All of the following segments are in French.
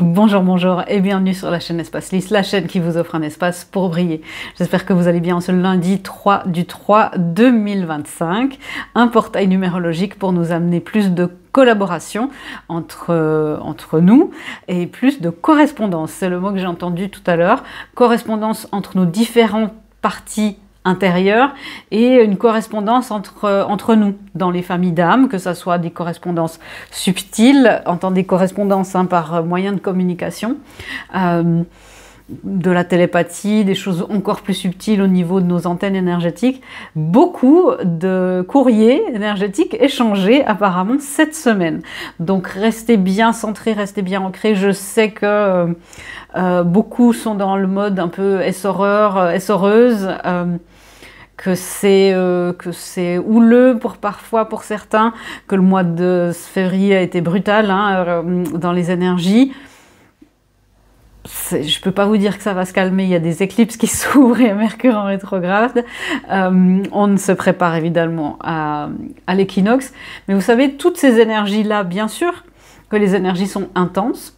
Bonjour, bonjour et bienvenue sur la chaîne Espace Lys, la chaîne qui vous offre un espace pour briller. J'espère que vous allez bien en ce lundi 3 du 3 2025. Un portail numérologique pour nous amener plus de collaboration entre nous et plus de correspondance. C'est le mot que j'ai entendu tout à l'heure. Correspondance entre nos différentes parties intérieure et une correspondance entre nous dans les familles d'âmes, que ce soit des correspondances subtiles, entendez correspondance par moyen de communication, de la télépathie, des choses encore plus subtiles au niveau de nos antennes énergétiques. Beaucoup de courriers énergétiques échangés apparemment cette semaine. Donc restez bien centrés, restez bien ancrés. Je sais que beaucoup sont dans le mode un peu essoreuse, que c'est houleux parfois pour certains, que le mois de février a été brutal dans les énergies. Je ne peux pas vous dire que ça va se calmer, il y a des éclipses qui s'ouvrent et Mercure en rétrograde. On se prépare évidemment à l'équinoxe. Mais vous savez, toutes ces énergies-là, bien sûr que les énergies sont intenses.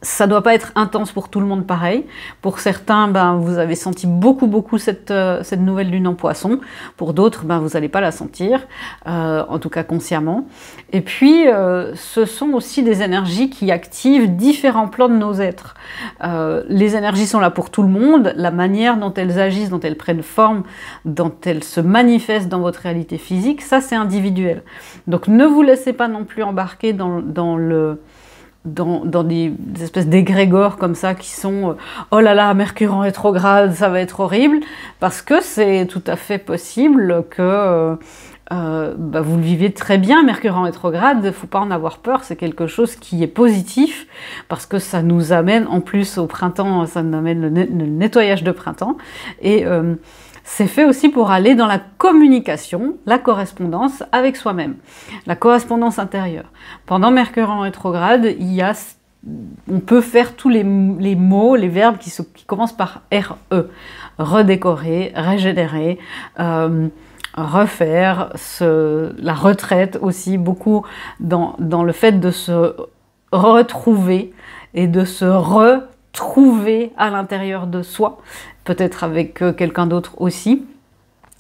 Ça ne doit pas être intense pour tout le monde pareil. Pour certains, vous avez senti beaucoup cette nouvelle lune en poisson. Pour d'autres, vous n'allez pas la sentir, en tout cas consciemment. Et puis, ce sont aussi des énergies qui activent différents plans de nos êtres. Les énergies sont là pour tout le monde. La manière dont elles agissent, dont elles prennent forme, dont elles se manifestent dans votre réalité physique, ça c'est individuel. Donc ne vous laissez pas non plus embarquer dans des espèces d'égrégores comme ça qui sont oh là là, Mercure en rétrograde, ça va être horrible, parce que c'est tout à fait possible que vous le vivez très bien, Mercure en rétrograde, il ne faut pas en avoir peur, c'est quelque chose qui est positif, parce que ça nous amène, en plus au printemps, ça nous amène le nettoyage de printemps, et c'est fait aussi pour aller dans la communication, la correspondance avec soi-même, la correspondance intérieure. Pendant Mercure en rétrograde, on peut faire tous les mots, les verbes qui commencent par RE. Redécorer, régénérer, refaire, la retraite aussi, beaucoup dans le fait de se retrouver et de se retrouver à l'intérieur de soi, peut-être avec quelqu'un d'autre aussi,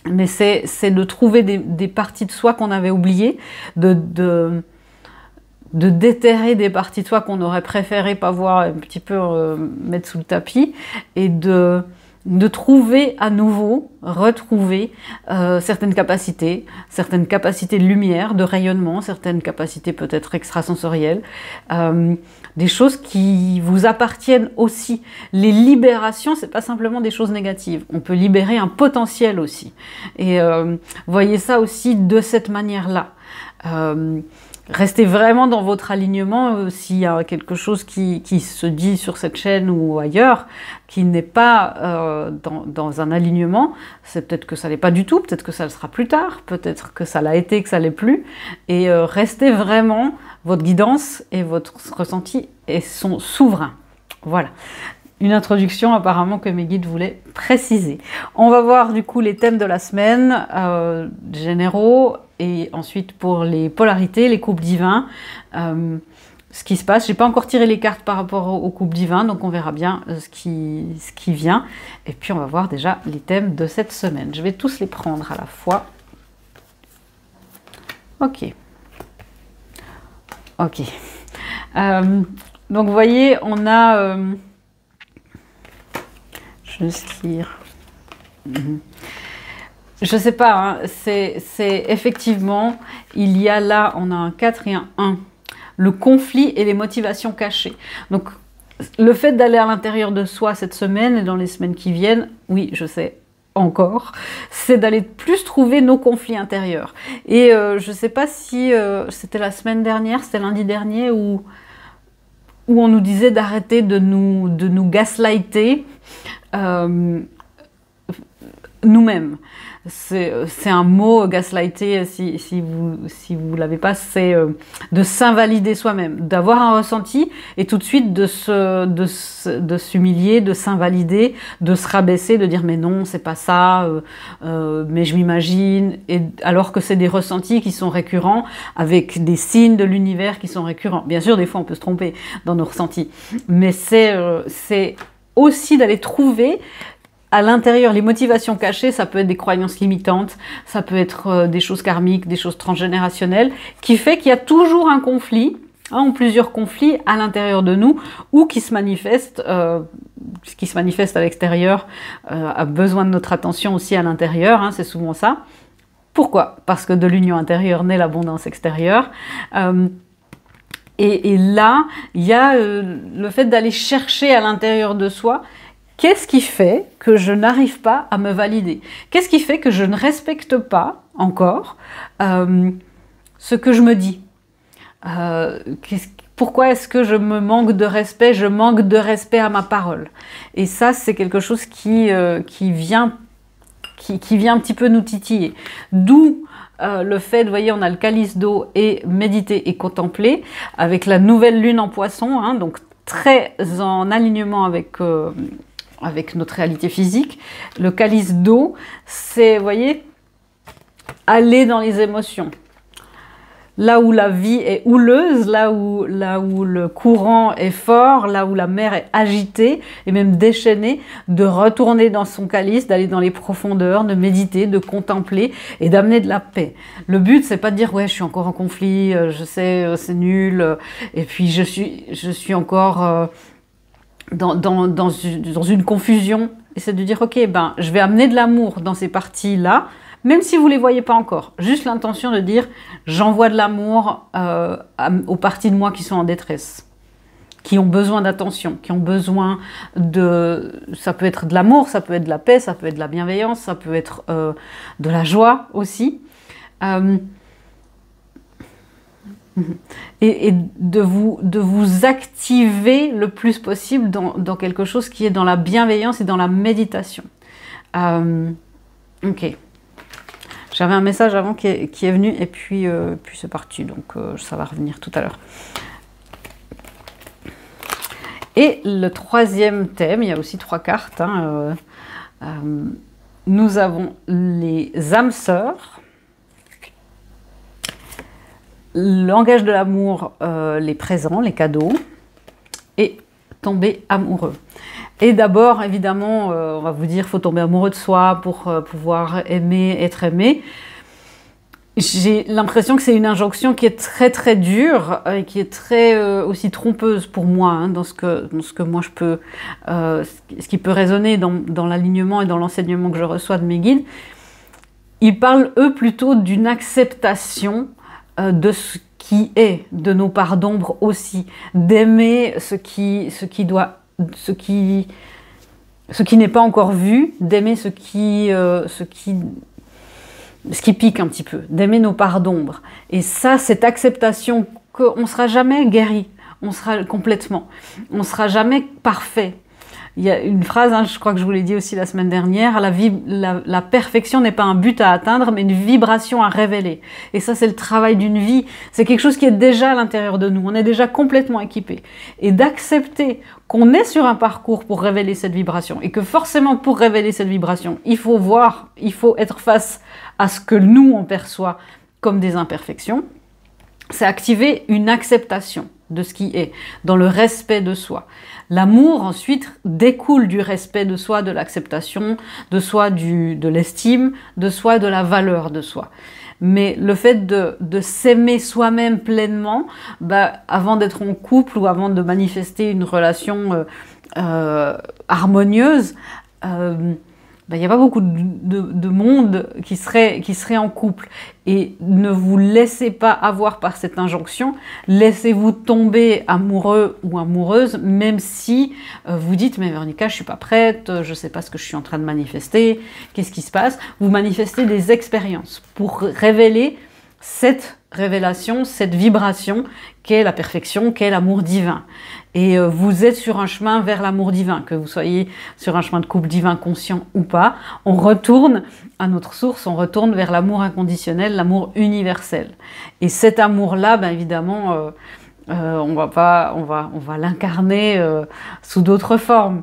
mais c'est de trouver des parties de soi qu'on avait oubliées, de déterrer des parties de soi qu'on aurait préféré pas voir, un petit peu mettre sous le tapis, et de trouver à nouveau, retrouver certaines capacités de lumière, de rayonnement, certaines capacités peut-être extrasensorielles, des choses qui vous appartiennent aussi. Les libérations, c'est pas simplement des choses négatives. On peut libérer un potentiel aussi. Et voyez ça aussi de cette manière-là. Restez vraiment dans votre alignement. S'il y a quelque chose qui se dit sur cette chaîne ou ailleurs, qui n'est pas dans un alignement, c'est peut-être que ça l'est pas du tout, peut-être que ça le sera plus tard, peut-être que ça l'a été, que ça l'est plus. Et restez vraiment, votre guidance et votre ressenti sont souverains. Voilà. Une introduction apparemment que mes guides voulaient préciser. On va voir du coup les thèmes de la semaine généraux et ensuite pour les polarités, les couples divins, ce qui se passe. J'ai pas encore tiré les cartes par rapport aux couples divins, donc on verra bien ce qui vient. Et puis on va voir déjà les thèmes de cette semaine. Je vais tous les prendre à la fois. Ok. Ok. Donc vous voyez, on a... je tire. Je sais pas, c'est effectivement, il y a là, on a un 4 et un 1. Le conflit et les motivations cachées. Donc, le fait d'aller à l'intérieur de soi cette semaine et dans les semaines qui viennent, oui, je sais, encore, c'est d'aller plus trouver nos conflits intérieurs. Et je ne sais pas si c'était la semaine dernière, c'était lundi dernier, où on nous disait d'arrêter de nous gaslighter, nous-mêmes. C'est un mot, gaslighter, si vous l'avez pas, c'est de s'invalider soi-même, d'avoir un ressenti et tout de suite de s'humilier, de s'invalider, de se rabaisser, de dire mais non, c'est pas ça, mais je m'imagine, alors que c'est des ressentis qui sont récurrents, avec des signes de l'univers qui sont récurrents. Bien sûr, des fois on peut se tromper dans nos ressentis, mais c'est aussi d'aller trouver à l'intérieur, les motivations cachées, ça peut être des croyances limitantes, ça peut être des choses karmiques, des choses transgénérationnelles, qui fait qu'il y a toujours un conflit, ou plusieurs conflits à l'intérieur de nous, ou qui se manifestent à l'extérieur, a besoin de notre attention aussi à l'intérieur, c'est souvent ça. Pourquoi? Parce que de l'union intérieure naît l'abondance extérieure. Et là, il y a le fait d'aller chercher à l'intérieur de soi. Qu'est-ce qui fait que je n'arrive pas à me valider? Qu'est-ce qui fait que je ne respecte pas encore ce que je me dis? Pourquoi est-ce que je me manque de respect? Je manque de respect à ma parole. Et ça, c'est quelque chose qui vient un petit peu nous titiller. D'où le fait, vous voyez, on a le calice d'eau et méditer et contempler, avec la nouvelle lune en poisson, donc très en alignement avec notre réalité physique. Le calice d'eau, c'est, vous voyez, aller dans les émotions. Là où la vie est houleuse, là où le courant est fort, là où la mer est agitée et même déchaînée, de retourner dans son calice, d'aller dans les profondeurs, de méditer, de contempler et d'amener de la paix. Le but, c'est pas de dire « ouais, je suis encore en conflit, je sais, c'est nul, et puis je suis encore... dans une confusion », et c'est de dire « ok, je vais amener de l'amour dans ces parties-là », même si vous ne les voyez pas encore. Juste l'intention de dire « j'envoie de l'amour aux parties de moi qui sont en détresse », qui ont besoin d'attention, qui ont besoin de... Ça peut être de l'amour, ça peut être de la paix, ça peut être de la bienveillance, ça peut être de la joie aussi. Et de vous activer le plus possible dans quelque chose qui est dans la bienveillance et dans la méditation. Ok. J'avais un message avant qui est venu et puis c'est parti, donc ça va revenir tout à l'heure. Et le troisième thème, il y a aussi 3 cartes. Nous avons les âmes sœurs, le langage de l'amour, les présents, les cadeaux, et tomber amoureux. Et d'abord, évidemment, on va vous dire qu'il faut tomber amoureux de soi pour pouvoir aimer, être aimé. J'ai l'impression que c'est une injonction qui est très très dure et qui est très aussi trompeuse pour moi, dans ce que moi je peux, ce qui peut résonner dans l'alignement et dans l'enseignement que je reçois de mes guides. Ils parlent eux plutôt d'une acceptation de ce qui est, de nos parts d'ombre aussi, d'aimer ce qui n'est pas encore vu, d'aimer ce qui pique un petit peu, d'aimer nos parts d'ombre. Et ça, cette acceptation qu'on ne sera jamais guéri, on sera complètement, on ne sera jamais parfait. Il y a une phrase, je crois que je vous l'ai dit aussi la semaine dernière, la perfection n'est pas un but à atteindre, mais une vibration à révéler. Et ça, c'est le travail d'une vie. C'est quelque chose qui est déjà à l'intérieur de nous. On est déjà complètement équipé. Et d'accepter qu'on est sur un parcours pour révéler cette vibration. Et que forcément, pour révéler cette vibration, il faut voir, il faut être face à ce que nous, on perçoit comme des imperfections. C'est activer une acceptation de ce qui est, dans le respect de soi. L'amour, ensuite, découle du respect de soi, de l'acceptation de soi, de l'estime de soi, de la valeur de soi. Mais le fait de s'aimer soi-même pleinement, avant d'être en couple ou avant de manifester une relation harmonieuse, il n'y a pas beaucoup de monde qui serait en couple. Et ne vous laissez pas avoir par cette injonction, laissez-vous tomber amoureux ou amoureuse, même si vous dites « mais Véronica, je ne suis pas prête, je ne sais pas ce que je suis en train de manifester, qu'est-ce qui se passe ?» Vous manifestez des expériences pour révéler cette révélation, cette vibration qu'est la perfection, qu'est l'amour divin. Et vous êtes sur un chemin vers l'amour divin, que vous soyez sur un chemin de couple divin conscient ou pas, on retourne à notre source, on retourne vers l'amour inconditionnel, l'amour universel. Et cet amour-là, ben évidemment, on va l'incarner sous d'autres formes.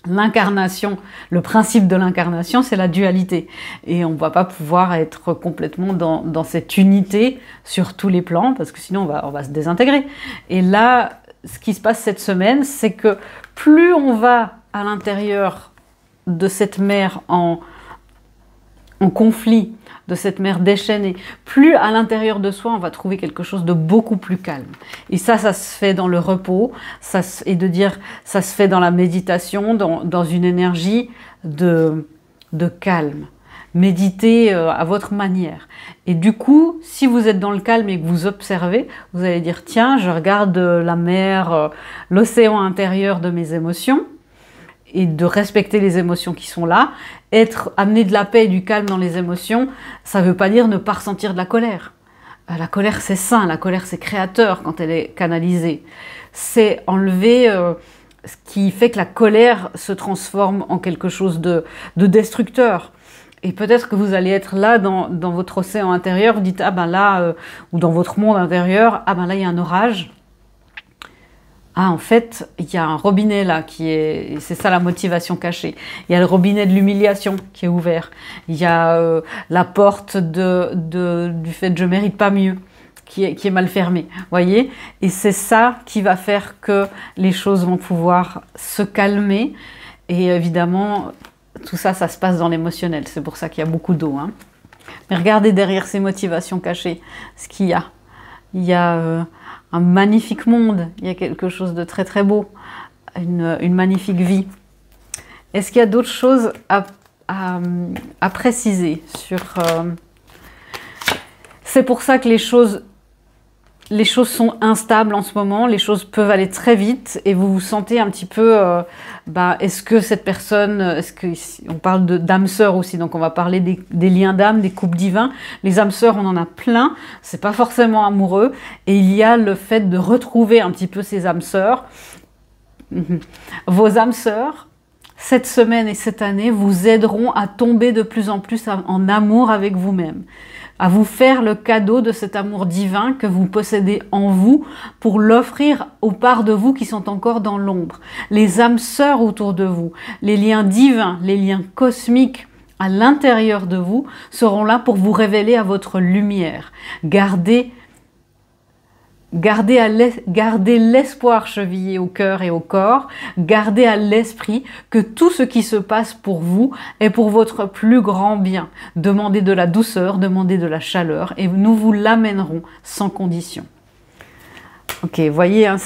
L'incarnation, le principe de l'incarnation, c'est la dualité. Et on ne va pas pouvoir être complètement dans cette unité sur tous les plans, parce que sinon on va se désintégrer. Et là, ce qui se passe cette semaine, c'est que plus on va à l'intérieur de cette mer en conflit, de cette mer déchaînée, plus à l'intérieur de soi, on va trouver quelque chose de beaucoup plus calme. Et ça se fait dans le repos, ça se fait dans la méditation, dans une énergie de calme. Méditez à votre manière. Et du coup, si vous êtes dans le calme et que vous observez, vous allez dire, tiens, je regarde la mer, l'océan intérieur de mes émotions, et de respecter les émotions qui sont là. Amener de la paix et du calme dans les émotions, ça ne veut pas dire ne pas ressentir de la colère. La colère, c'est sain, la colère, c'est créateur quand elle est canalisée. C'est enlever ce qui fait que la colère se transforme en quelque chose de destructeur. Et peut-être que vous allez être là dans votre océan intérieur, vous dites, ah ben là, ou dans votre monde intérieur, ah ben là, il y a un orage. Ah, en fait, il y a un robinet là c'est ça la motivation cachée. Il y a le robinet de l'humiliation qui est ouvert. Il y a la porte du fait que je mérite pas mieux qui est mal fermée. Voyez? Et c'est ça qui va faire que les choses vont pouvoir se calmer. Et évidemment, tout ça, ça se passe dans l'émotionnel. C'est pour ça qu'il y a beaucoup d'eau. Hein. Mais regardez derrière ces motivations cachées ce qu'il y a. Il y a un magnifique monde, il y a quelque chose de très très beau, une magnifique vie. Est-ce qu'il y a d'autres choses à préciser sur... C'est pour ça que les choses sont instables en ce moment, les choses peuvent aller très vite et vous vous sentez un petit peu... est-ce que cette personne... on parle d'âmes sœurs aussi, donc on va parler des liens d'âme, des couples divins. Les âmes sœurs, on en a plein, c'est pas forcément amoureux. Et il y a le fait de retrouver un petit peu ces âmes sœurs. Vos âmes sœurs, cette semaine et cette année, vous aideront à tomber de plus en plus en amour avec vous-même, à vous faire le cadeau de cet amour divin que vous possédez en vous pour l'offrir aux parts de vous qui sont encore dans l'ombre. Les âmes sœurs autour de vous, les liens divins, les liens cosmiques à l'intérieur de vous seront là pour vous révéler à votre lumière. Gardez l'espoir chevillé au cœur et au corps, gardez à l'esprit que tout ce qui se passe pour vous est pour votre plus grand bien. Demandez de la douceur, demandez de la chaleur et nous vous l'amènerons sans condition. Ok, voyez, hein,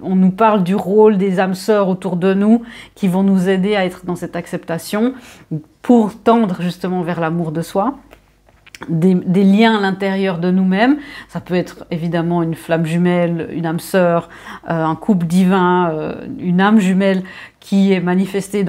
on nous parle du rôle des âmes sœurs autour de nous qui vont nous aider à être dans cette acceptation pour tendre justement vers l'amour de soi. Des liens à l'intérieur de nous-mêmes, ça peut être évidemment une flamme jumelle, une âme sœur, un couple divin, une âme jumelle qui est manifestée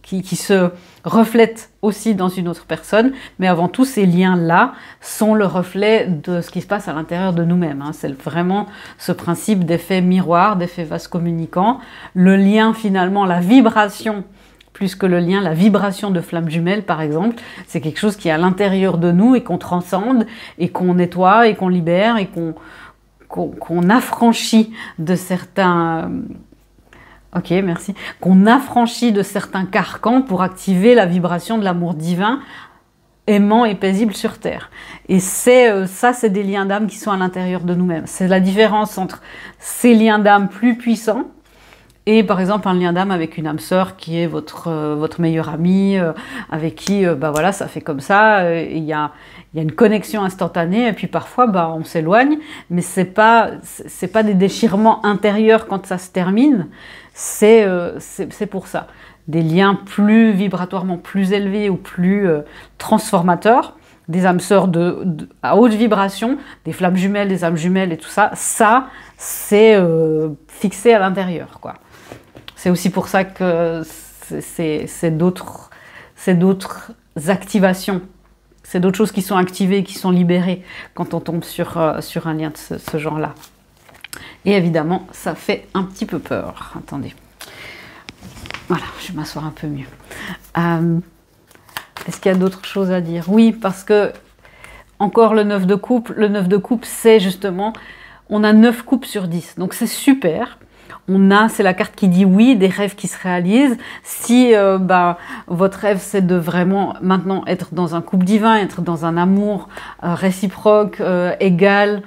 qui se reflète aussi dans une autre personne, mais avant tout ces liens-là sont le reflet de ce qui se passe à l'intérieur de nous-mêmes. Hein. C'est vraiment ce principe d'effet miroir, d'effet vase communicant, le lien finalement, la vibration plus que le lien, la vibration de flamme jumelle par exemple, c'est quelque chose qui est à l'intérieur de nous et qu'on transcende et qu'on nettoie et qu'on libère et qu'on affranchit de certains... Ok, merci. Qu'on affranchit de certains carcans pour activer la vibration de l'amour divin aimant et paisible sur Terre. Et c'est des liens d'âme qui sont à l'intérieur de nous-mêmes. C'est la différence entre ces liens d'âme plus puissants et par exemple un lien d'âme avec une âme sœur qui est votre meilleure amie, avec qui voilà, ça fait comme ça, il y a une connexion instantanée et puis parfois on s'éloigne, mais c'est pas des déchirements intérieurs quand ça se termine, c'est pour ça. Des liens plus vibratoirement plus élevés ou plus transformateurs, des âmes sœurs à haute vibration, des flammes jumelles, des âmes jumelles et tout ça, c'est fixé à l'intérieur, quoi. C'est aussi pour ça que c'est d'autres activations. c'est d'autres choses qui sont activées, qui sont libérées quand on tombe sur un lien de ce genre-là. Et évidemment, ça fait un petit peu peur. Attendez. Voilà, je vais m'asseoir un peu mieux. Est-ce qu'il y a d'autres choses à dire? Oui, parce que, encore le 9 de coupe, c'est justement, on a 9 coupes sur 10. Donc c'est super. C'est la carte qui dit oui, des rêves qui se réalisent. Si votre rêve, c'est de vraiment maintenant être dans un couple divin, être dans un amour réciproque, égal,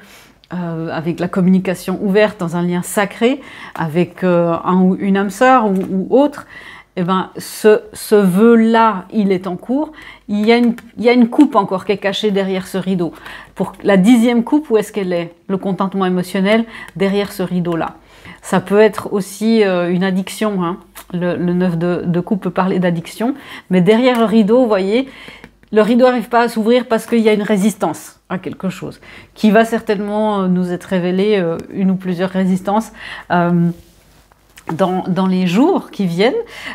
avec la communication ouverte, dans un lien sacré, avec un ou une âme sœur ou autre, eh ben, ce vœu-là, il est en cours. Il y a une coupe encore qui est cachée derrière ce rideau. Pour la 10e coupe, où est-ce qu'elle est? Le contentement émotionnel derrière ce rideau-là. Ça peut être aussi une addiction. Hein. Le 9 de coupe peut parler d'addiction. Mais derrière le rideau, vous voyez, le rideau n'arrive pas à s'ouvrir parce qu'il y a une résistance à quelque chose qui va certainement nous être révélé, une ou plusieurs résistances dans les jours qui viennent.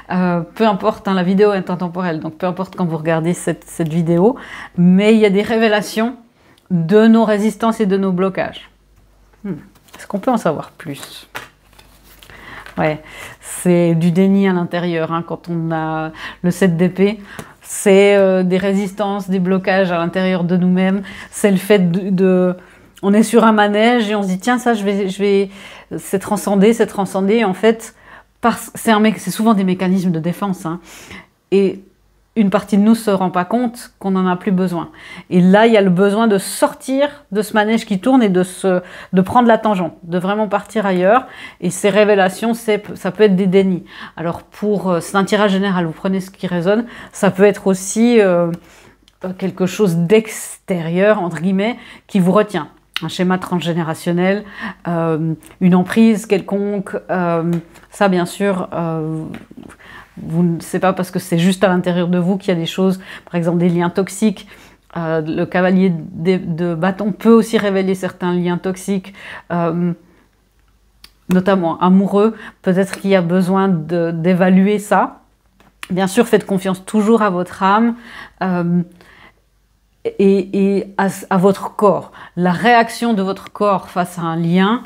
Peu importe, hein, la vidéo est intemporelle, donc peu importe quand vous regardez cette vidéo, mais il y a des révélations de nos résistances et de nos blocages. Est-ce qu'on peut en savoir plus? Ouais, c'est du déni à l'intérieur, hein, quand on a le 7 d'épée. C'est des résistances, des blocages à l'intérieur de nous-mêmes. C'est le fait on est sur un manège et on se dit tiens, ça c'est transcendé. En fait, c'est souvent des mécanismes de défense. Hein. Et une partie de nous ne se rend pas compte qu'on n'en a plus besoin. Et là, il y a le besoin de sortir de ce manège qui tourne et de prendre la tangente, de vraiment partir ailleurs. Et ces révélations, ça peut être des dénis. Alors, c'est un tirage général, vous prenez ce qui résonne. Ça peut être aussi quelque chose d'extérieur, entre guillemets, qui vous retient. Un schéma transgénérationnel, une emprise quelconque. Ça, bien sûr... c'est pas parce que c'est juste à l'intérieur de vous qu'il y a des choses, par exemple des liens toxiques. Le cavalier de bâton peut aussi révéler certains liens toxiques, notamment amoureux. Peut-être qu'il y a besoin d'évaluer ça. Bien sûr, faites confiance toujours à votre âme et à votre corps. La réaction de votre corps face à un lien...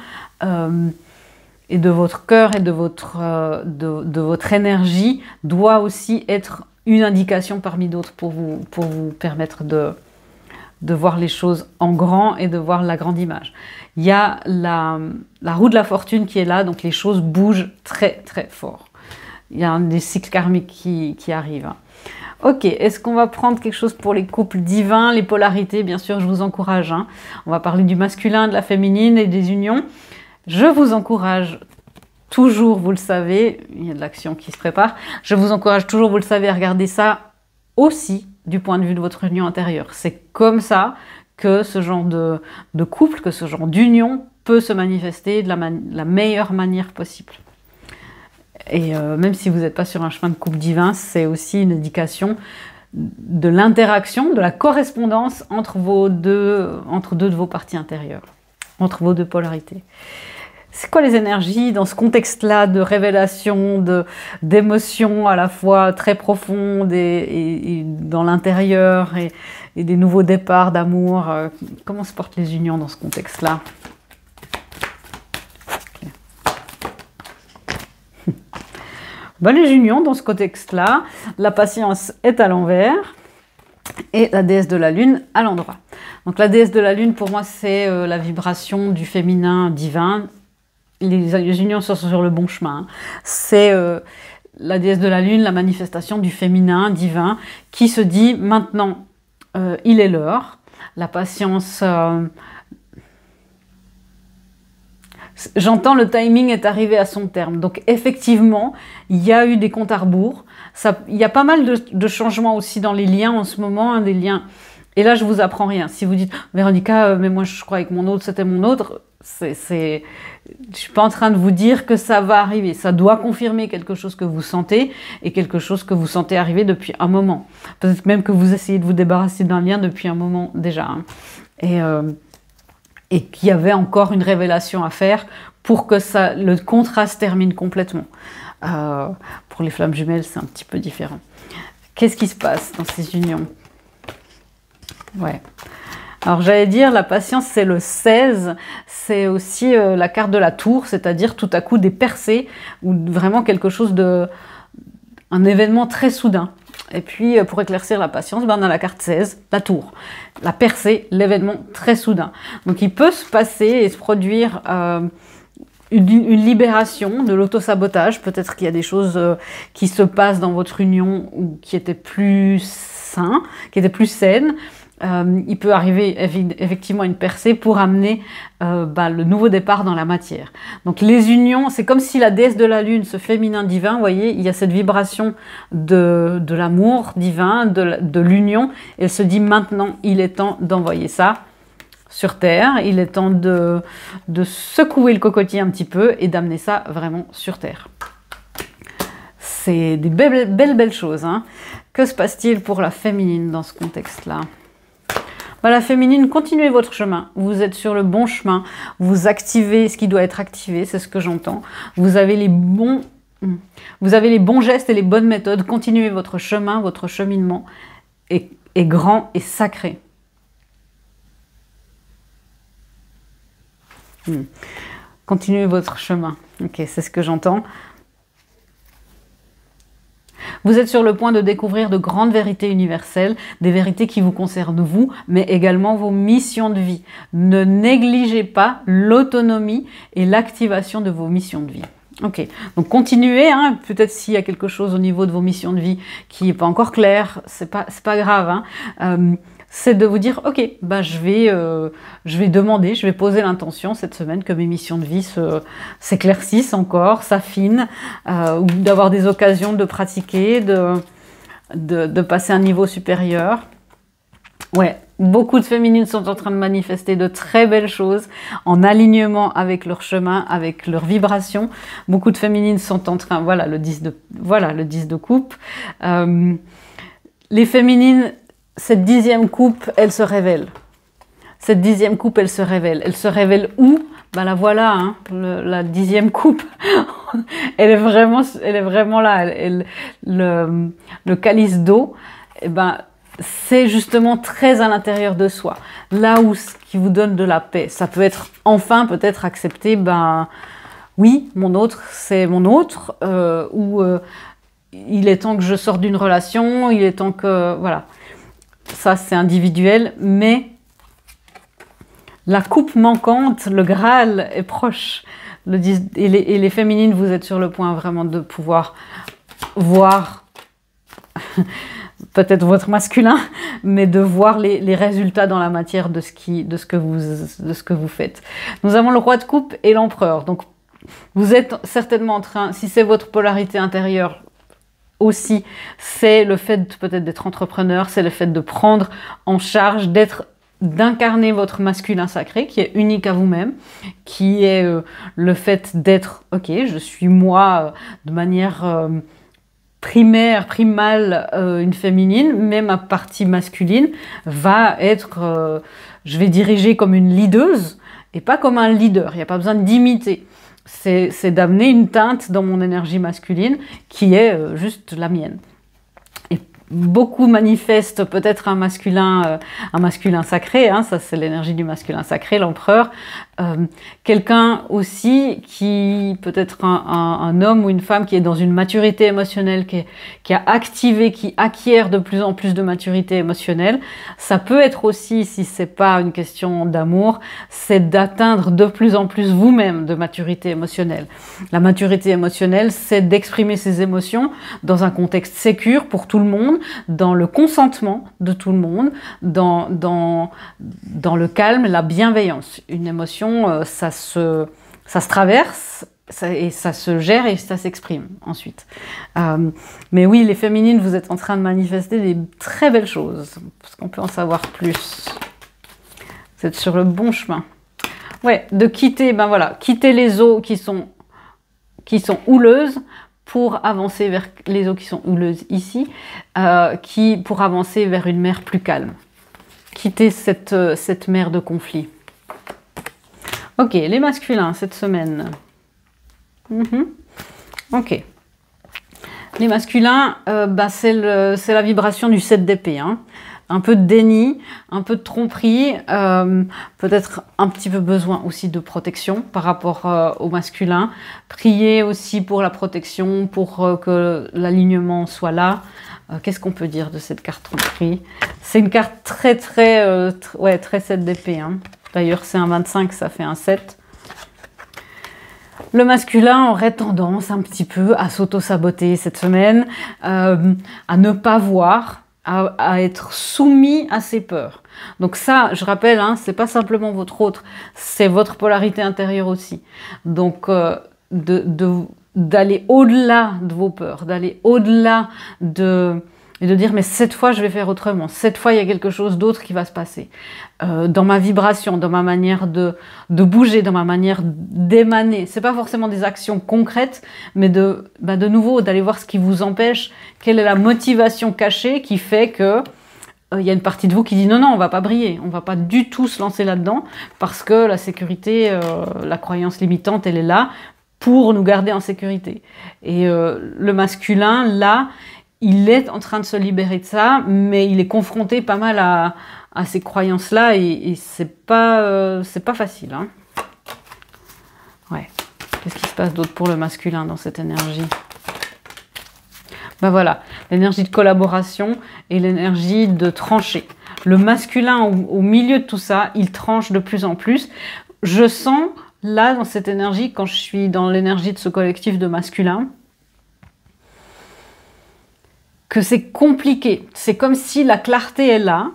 et de votre cœur et de votre énergie doit aussi être une indication parmi d'autres pour vous permettre de voir les choses en grand et de voir la grande image. Il y a la roue de la fortune qui est là, donc les choses bougent très très fort. Il y a des cycles karmiques qui arrivent. Ok, est-ce qu'on va prendre quelque chose pour les couples divins, les polarités? Bien sûr, je vous encourage. Hein. On va parler du masculin, de la féminine et des unions. Je vous encourage toujours, vous le savez, il y a de l'action qui se prépare, je vous encourage toujours, vous le savez, à regarder ça aussi du point de vue de votre union intérieure. C'est comme ça que ce genre de couple, que ce genre d'union peut se manifester de la meilleure manière possible. Et même si vous n'êtes pas sur un chemin de couple divin, c'est aussi une indication de l'interaction, de la correspondance entre deux de vos parties intérieures, entre vos deux polarités. C'est quoi les énergies dans ce contexte-là de révélation, d'émotions à la fois très profondes et dans l'intérieur et des nouveaux départs d'amour? Comment se portent les unions dans ce contexte-là? Okay. Les unions dans ce contexte-là, la patience est à l'envers et la déesse de la lune à l'endroit. Donc la déesse de la lune, pour moi, c'est la vibration du féminin divin. Les unions sont sur le bon chemin. C'est la déesse de la lune, la manifestation du féminin divin qui se dit maintenant, il est l'heure. La patience, j'entends le timing est arrivé à son terme. Donc effectivement, il y a eu des comptes à rebours. Il y a pas mal de changements aussi dans les liens en ce moment, hein, des liens. Et là, je vous apprends rien. Si vous dites, Véronica, mais moi je crois que mon autre, c'était mon autre, je suis pas en train de vous dire que ça va arriver. Ça doit confirmer quelque chose que vous sentez et quelque chose que vous sentez arriver depuis un moment. Peut-être même que vous essayez de vous débarrasser d'un lien depuis un moment déjà. Hein. Et qu'il y avait encore une révélation à faire pour que le contrat se termine complètement. Pour les flammes jumelles, c'est un petit peu différent. Qu'est-ce qui se passe dans ces unions? Ouais. Alors j'allais dire, la patience, c'est le 16, c'est aussi la carte de la tour, c'est-à-dire tout à coup des percées, ou vraiment quelque chose un événement très soudain. Et puis, pour éclaircir la patience, ben, on a la carte 16, la tour. La percée, l'événement très soudain. Donc, il peut se passer et se produire une libération de l'autosabotage. Peut-être qu'il y a des choses qui se passent dans votre union ou qui étaient plus saines, qui étaient plus saines. Il peut arriver effectivement une percée pour amener le nouveau départ dans la matière. Donc les unions, c'est comme si la déesse de la lune, ce féminin divin, vous voyez, il y a cette vibration de l'amour divin, de l'union. Elle se dit maintenant, il est temps d'envoyer ça sur Terre. Il est temps de secouer le cocotier un petit peu et d'amener ça vraiment sur Terre. C'est des belles choses, hein. Que se passe-t-il pour la féminine dans ce contexte-là? La féminine, continuez votre chemin. Vous êtes sur le bon chemin. Vous activez ce qui doit être activé, c'est ce que j'entends. Vous avez les bons gestes et les bonnes méthodes. Continuez votre chemin, votre cheminement est grand et sacré. Continuez votre chemin. Ok, c'est ce que j'entends. Vous êtes sur le point de découvrir de grandes vérités universelles, des vérités qui vous concernent vous, mais également vos missions de vie. Ne négligez pas l'autonomie et l'activation de vos missions de vie. Ok, donc continuez, hein, peut-être s'il y a quelque chose au niveau de vos missions de vie qui n'est pas encore clair, c'est pas grave, hein. C'est de vous dire, ok, je vais demander, je vais poser l'intention cette semaine que mes missions de vie s'éclaircissent encore, s'affinent, ou d'avoir des occasions de pratiquer, de passer à un niveau supérieur. Ouais, beaucoup de féminines sont en train de manifester de très belles choses en alignement avec leur chemin, avec leur vibration. Beaucoup de féminines sont en train, voilà le 10 de coupe. Les féminines, cette 10e coupe, elle se révèle. Cette 10e coupe, elle se révèle. Elle se révèle où? La voilà, hein, la 10e coupe. elle est vraiment là. Le calice d'eau, c'est justement très à l'intérieur de soi. Là où ce qui vous donne de la paix. Ça peut être enfin peut-être accepté, oui, mon autre, c'est mon autre. Ou il est temps que je sorte d'une relation, il est temps que... Voilà. Ça, c'est individuel, mais la coupe manquante, le Graal est proche. Et les féminines, vous êtes sur le point vraiment de pouvoir voir peut-être votre masculin, mais de voir les résultats dans la matière de ce que vous faites. Nous avons le roi de coupe et l'empereur. Donc, vous êtes certainement en train, si c'est votre polarité intérieure, aussi, c'est le fait peut-être d'être entrepreneur, c'est le fait de prendre en charge, d'incarner votre masculin sacré qui est unique à vous-même, qui est le fait d'être, ok, je suis moi de manière primale, une féminine, mais ma partie masculine va être, je vais diriger comme une leaduse et pas comme un leader, il n'y a pas besoin d'imiter. C'est d'amener une teinte dans mon énergie masculine qui est juste la mienne. Et beaucoup manifestent peut-être un masculin sacré, hein, ça c'est l'énergie du masculin sacré, l'empereur. Quelqu'un aussi qui, peut-être un homme ou une femme qui est dans une maturité émotionnelle, qui a activé, qui acquiert de plus en plus de maturité émotionnelle. Ça peut être aussi, si c'est pas une question d'amour, c'est d'atteindre de plus en plus vous-même de maturité émotionnelle. La maturité émotionnelle, c'est d'exprimer ses émotions dans un contexte sécure pour tout le monde, dans le consentement de tout le monde, dans le calme, la bienveillance. Une émotion, ça se traverse et ça se gère et ça s'exprime ensuite. Mais oui, les féminines, vous êtes en train de manifester des très belles choses, parce qu'on peut en savoir plus. Vous êtes sur le bon chemin. Ouais, de quitter, quitter les eaux qui sont houleuses pour avancer vers les eaux qui sont houleuses ici, pour avancer vers une mer plus calme. Quitter cette mer de conflit. Ok, les masculins cette semaine. Ok. Les masculins, c'est la vibration du 7 d'épée. Hein. un peu de déni, un peu de tromperie, peut-être un petit peu besoin aussi de protection par rapport au masculin. Prier aussi pour la protection, pour que l'alignement soit là. Qu'est-ce qu'on peut dire de cette carte tromperie? C'est une carte très 7 d'épée. Hein. D'ailleurs, c'est un 25, ça fait un 7. Le masculin aurait tendance un petit peu à s'auto-saboter cette semaine, à ne pas voir, à être soumis à ses peurs. Donc ça, je rappelle, hein, c'est pas simplement votre autre, c'est votre polarité intérieure aussi. Donc d'aller au-delà de vos peurs, d'aller au-delà et de dire mais cette fois je vais faire autrement, cette fois il y a quelque chose d'autre qui va se passer. Dans ma vibration, dans ma manière de bouger, dans ma manière d'émaner. C'est pas forcément des actions concrètes, mais de nouveau d'aller voir ce qui vous empêche, quelle est la motivation cachée qui fait que il y a une partie de vous qui dit non, on va pas briller, on va pas du tout se lancer là-dedans parce que la sécurité, la croyance limitante, elle est là pour nous garder en sécurité. Et le masculin, là, il est en train de se libérer de ça, mais il est confronté pas mal à ces croyances-là et c'est pas facile. Hein. Ouais. Qu'est-ce qui se passe d'autre pour le masculin dans cette énergie? Ben voilà, l'énergie de collaboration et l'énergie de trancher. Le masculin, au milieu de tout ça, il tranche de plus en plus. Je sens, là, dans cette énergie, quand je suis dans l'énergie de ce collectif de masculin, que c'est compliqué. C'est comme si la clarté est là,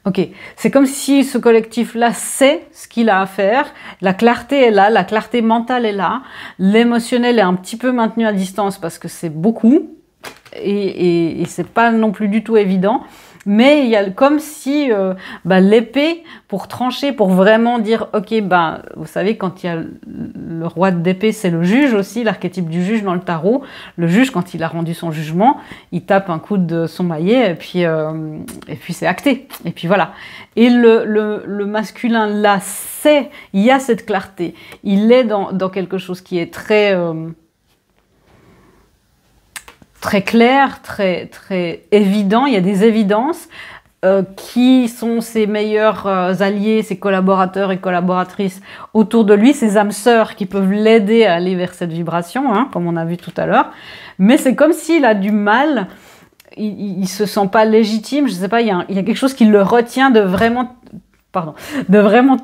ok, c'est comme si ce collectif-là sait ce qu'il a à faire, la clarté est là, la clarté mentale est là, l'émotionnel est un petit peu maintenu à distance parce que c'est beaucoup, et c'est pas non plus du tout évident, mais il y a comme si l'épée, pour trancher, pour vraiment dire, ok, vous savez, quand il y a le roi d'épée, c'est le juge aussi, l'archétype du juge dans le tarot. Le juge, quand il a rendu son jugement, il tape un coup de son maillet, et puis c'est acté. Et puis voilà. Et le masculin, là, il y a cette clarté. Il est dans quelque chose qui est très clair, très évident. Il y a des évidences qui sont ses meilleurs alliés, ses collaborateurs et collaboratrices autour de lui, ses âmes sœurs qui peuvent l'aider à aller vers cette vibration, hein, comme on a vu tout à l'heure. Mais c'est comme s'il a du mal, il se sent pas légitime, je sais pas, il y a quelque chose qui le retient de vraiment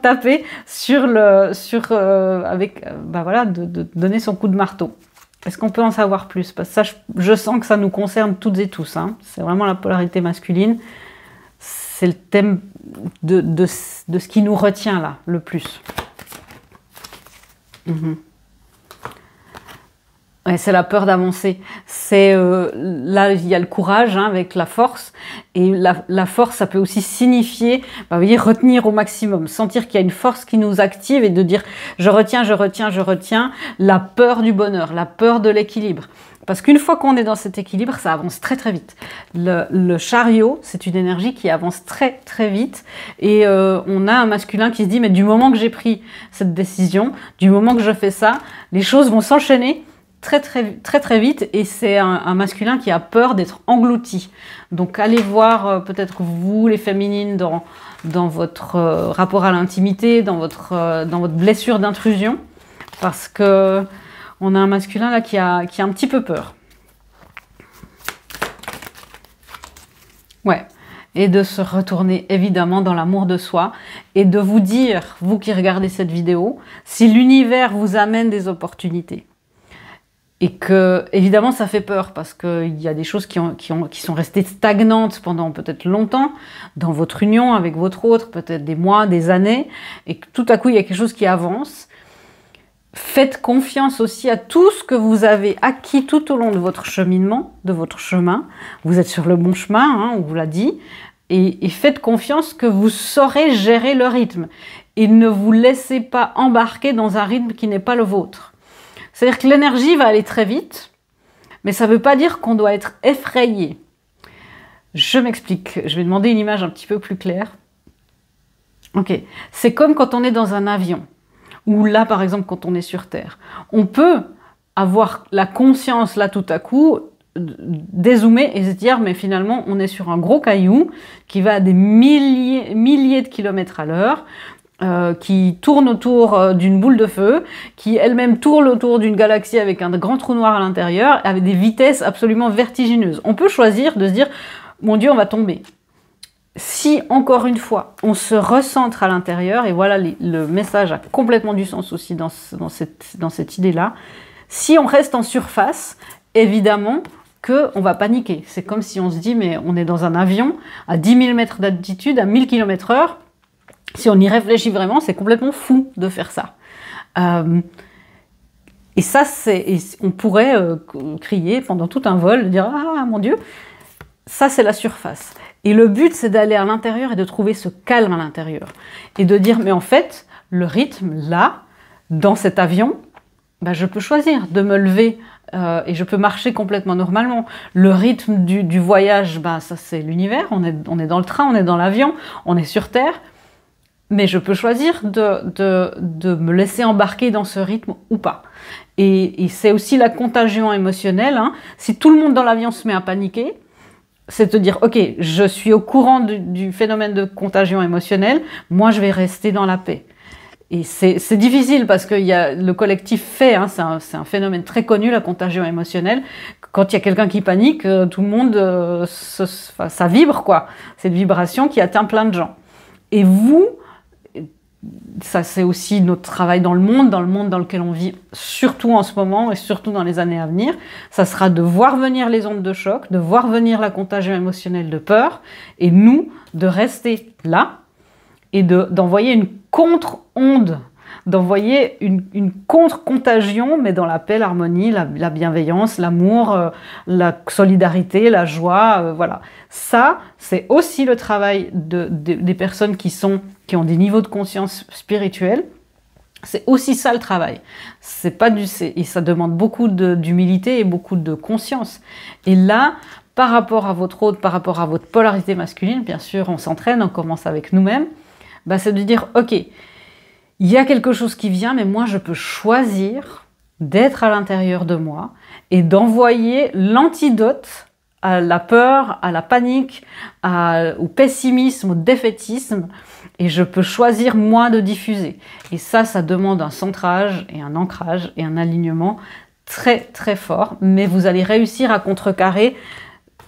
taper de donner son coup de marteau. Est-ce qu'on peut en savoir plus? Parce que ça, je sens que ça nous concerne toutes et tous. Hein. C'est vraiment la polarité masculine. C'est le thème de ce qui nous retient là, le plus. Ouais, c'est la peur d'avancer. Là, il y a le courage hein, avec la force. Et la force, ça peut aussi signifier, vous voyez, retenir au maximum. Sentir qu'il y a une force qui nous active et de dire je retiens, je retiens, je retiens. La peur du bonheur, la peur de l'équilibre. Parce qu'une fois qu'on est dans cet équilibre, ça avance très très vite. Le chariot, c'est une énergie qui avance très très vite. Et on a un masculin qui se dit mais du moment que j'ai pris cette décision, du moment que je fais ça, les choses vont s'enchaîner très vite, et c'est un masculin qui a peur d'être englouti. Donc allez voir peut-être vous les féminines dans votre rapport à l'intimité, dans votre blessure d'intrusion, parce que on a un masculin là qui a un petit peu peur. Ouais. Et de se retourner évidemment dans l'amour de soi et de vous dire, vous qui regardez cette vidéo, si l'univers vous amène des opportunités. Et que, évidemment, ça fait peur parce qu'il y a des choses qui sont restées stagnantes pendant peut-être longtemps dans votre union avec votre autre, peut-être des mois, des années, et que tout à coup, il y a quelque chose qui avance. Faites confiance aussi à tout ce que vous avez acquis tout au long de votre cheminement, de votre chemin. Vous êtes sur le bon chemin, hein, on vous l'a dit, et faites confiance que vous saurez gérer le rythme. Et ne vous laissez pas embarquer dans un rythme qui n'est pas le vôtre. C'est-à-dire que l'énergie va aller très vite, mais ça ne veut pas dire qu'on doit être effrayé. Je m'explique. Je vais demander une image un petit peu plus claire. Ok. C'est comme quand on est dans un avion, ou là, par exemple, quand on est sur Terre. On peut avoir la conscience, là, tout à coup, dézoomer et se dire, mais finalement, on est sur un gros caillou qui va à des milliers de kilomètres à l'heure, qui tourne autour d'une boule de feu, qui elle-même tourne autour d'une galaxie avec un grand trou noir à l'intérieur, avec des vitesses absolument vertigineuses. On peut choisir de se dire, mon Dieu, on va tomber. Si, encore une fois, on se recentre à l'intérieur, et voilà, le message a complètement du sens aussi dans cette idée-là, si on reste en surface, évidemment qu'on va paniquer. C'est comme si on se dit, mais on est dans un avion à 10 000 mètres d'altitude, à 1000 km/h, si on y réfléchit vraiment, c'est complètement fou de faire ça. Et ça, on pourrait crier pendant tout un vol, dire « Ah, mon Dieu !» Ça, c'est la surface. Et le but, c'est d'aller à l'intérieur et de trouver ce calme à l'intérieur. Et de dire « Mais en fait, le rythme, là, dans cet avion, ben, je peux choisir de me lever et je peux marcher complètement normalement. Le rythme du voyage, ben, ça, c'est l'univers. On est dans le train, on est dans l'avion, on est sur Terre. Mais je peux choisir de me laisser embarquer dans ce rythme ou pas. Et c'est aussi la contagion émotionnelle. Hein. Si tout le monde dans l'avion se met à paniquer, c'est de dire, ok, je suis au courant du phénomène de contagion émotionnelle, moi je vais rester dans la paix. Et c'est difficile parce que le collectif fait, hein, c'est un phénomène très connu, la contagion émotionnelle. Quand il y a quelqu'un qui panique, tout le monde, ça vibre, quoi. C'est une vibration qui atteint plein de gens. Et vous, ça c'est aussi notre travail dans le monde dans lequel on vit, surtout en ce moment et surtout dans les années à venir, ça sera de voir venir les ondes de choc, de voir venir la contagion émotionnelle de peur, et nous, de rester là, et d'envoyer une contre-onde, d'envoyer une contre-contagion, mais dans la paix, l'harmonie, la bienveillance, l'amour, la solidarité, la joie, voilà. Ça, c'est aussi le travail des personnes qui ont des niveaux de conscience spirituelle. C'est aussi ça le travail. C'est pas et ça demande beaucoup d'humilité et beaucoup de conscience. Et là, par rapport à votre autre, par rapport à votre polarité masculine, bien sûr, on s'entraîne, on commence avec nous-mêmes, bah, c'est de dire, ok, il y a quelque chose qui vient, mais moi, je peux choisir d'être à l'intérieur de moi et d'envoyer l'antidote à la peur, à la panique, au pessimisme, au défaitisme, et je peux choisir, moi, de diffuser. Et ça demande un centrage et un ancrage et un alignement très, très fort, mais vous allez réussir à contrecarrer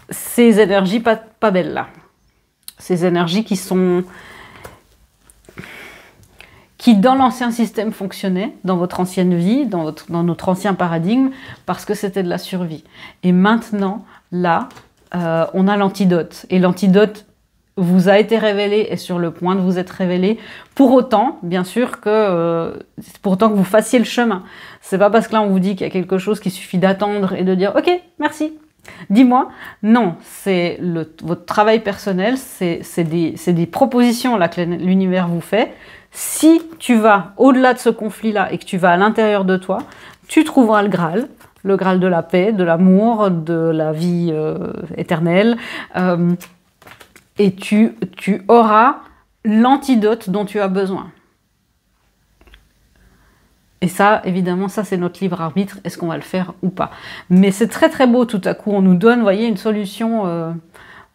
ces énergies pas belles-là. Ces énergies qui dans l'ancien système fonctionnaient, dans votre ancienne vie, dans notre ancien paradigme, parce que c'était de la survie. Et maintenant, là, on a l'antidote. Et l'antidote vous a été révélé, est sur le point de vous être révélé, pour autant, bien sûr, que vous fassiez le chemin. C'est pas parce que là, on vous dit qu'il y a quelque chose qu'il suffit d'attendre et de dire « Ok, merci ». Dis-moi, non, c'est votre travail personnel, c'est des propositions là, que l'univers vous fait. Si tu vas au-delà de ce conflit-là et que tu vas à l'intérieur de toi, tu trouveras le Graal de la paix, de l'amour, de la vie éternelle, et tu auras l'antidote dont tu as besoin. Et ça, évidemment, ça c'est notre libre arbitre, est-ce qu'on va le faire ou pas. Mais c'est très très beau tout à coup, on nous donne, vous voyez, une solution,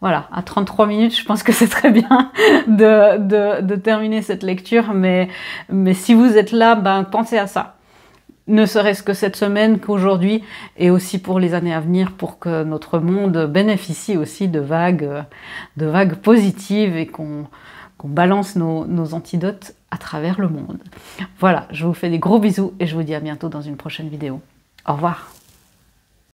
voilà, à 33 minutes, je pense que c'est très bien de terminer cette lecture, mais si vous êtes là, ben, pensez à ça. Ne serait-ce que cette semaine, qu'aujourd'hui, et aussi pour les années à venir, pour que notre monde bénéficie aussi de vagues positives et qu'on balance nos antidotes à travers le monde. Voilà, je vous fais des gros bisous et je vous dis à bientôt dans une prochaine vidéo. Au revoir.